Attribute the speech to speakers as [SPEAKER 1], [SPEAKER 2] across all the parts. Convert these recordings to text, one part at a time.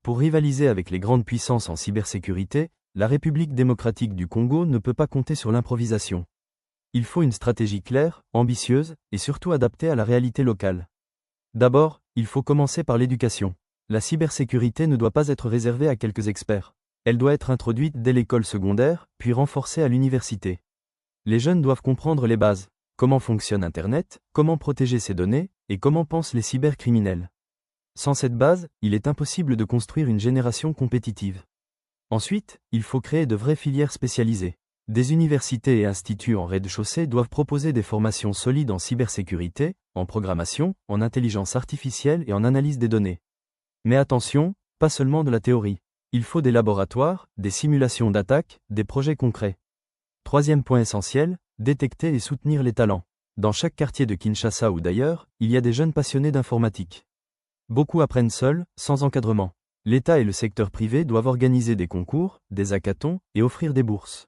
[SPEAKER 1] Pour rivaliser avec les grandes puissances en cybersécurité, la République démocratique du Congo ne peut pas compter sur l'improvisation. Il faut une stratégie claire, ambitieuse, et surtout adaptée à la réalité locale. D'abord, il faut commencer par l'éducation. La cybersécurité ne doit pas être réservée à quelques experts. Elle doit être introduite dès l'école secondaire, puis renforcée à l'université. Les jeunes doivent comprendre les bases. Comment fonctionne Internet, comment protéger ses données, et comment pensent les cybercriminels. Sans cette base, il est impossible de construire une génération compétitive. Ensuite, il faut créer de vraies filières spécialisées. Des universités et instituts en rez-de-chaussée doivent proposer des formations solides en cybersécurité, en programmation, en intelligence artificielle et en analyse des données. Mais attention, pas seulement de la théorie. Il faut des laboratoires, des simulations d'attaques, des projets concrets. Troisième point essentiel, détecter et soutenir les talents. Dans chaque quartier de Kinshasa ou d'ailleurs, il y a des jeunes passionnés d'informatique. Beaucoup apprennent seuls, sans encadrement. L'État et le secteur privé doivent organiser des concours, des hackathons, et offrir des bourses.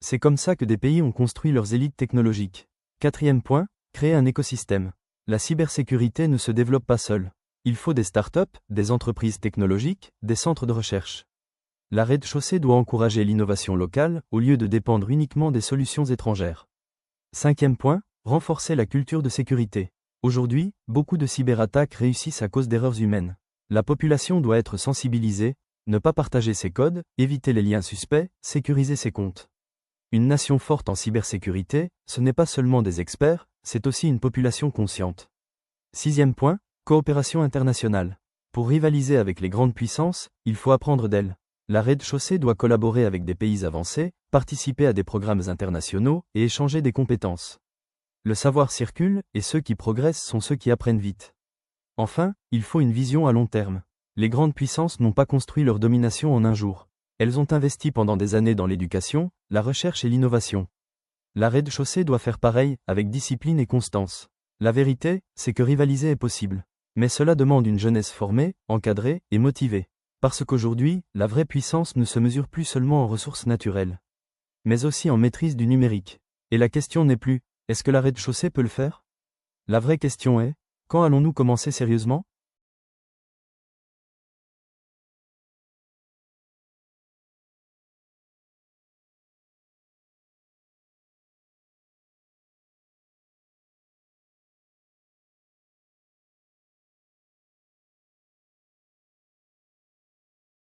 [SPEAKER 1] C'est comme ça que des pays ont construit leurs élites technologiques. Quatrième point, créer un écosystème. La cybersécurité ne se développe pas seule. Il faut des startups, des entreprises technologiques, des centres de recherche. La rez-de-chaussée doit encourager l'innovation locale, au lieu de dépendre uniquement des solutions étrangères. Cinquième point, renforcer la culture de sécurité. Aujourd'hui, beaucoup de cyberattaques réussissent à cause d'erreurs humaines. La population doit être sensibilisée, ne pas partager ses codes, éviter les liens suspects, sécuriser ses comptes. Une nation forte en cybersécurité, ce n'est pas seulement des experts, c'est aussi une population consciente. Sixième point, coopération internationale. Pour rivaliser avec les grandes puissances, il faut apprendre d'elles. La rez-de-chaussée doit collaborer avec des pays avancés, participer à des programmes internationaux et échanger des compétences. Le savoir circule, et ceux qui progressent sont ceux qui apprennent vite. Enfin, il faut une vision à long terme. Les grandes puissances n'ont pas construit leur domination en un jour. Elles ont investi pendant des années dans l'éducation, la recherche et l'innovation. La rez-de-chaussée doit faire pareil, avec discipline et constance. La vérité, c'est que rivaliser est possible. Mais cela demande une jeunesse formée, encadrée et motivée. Parce qu'aujourd'hui, la vraie puissance ne se mesure plus seulement en ressources naturelles, mais aussi en maîtrise du numérique. Et la question n'est plus, est-ce que la rez-de-chaussée peut le faire? La vraie question est, quand allons-nous commencer sérieusement?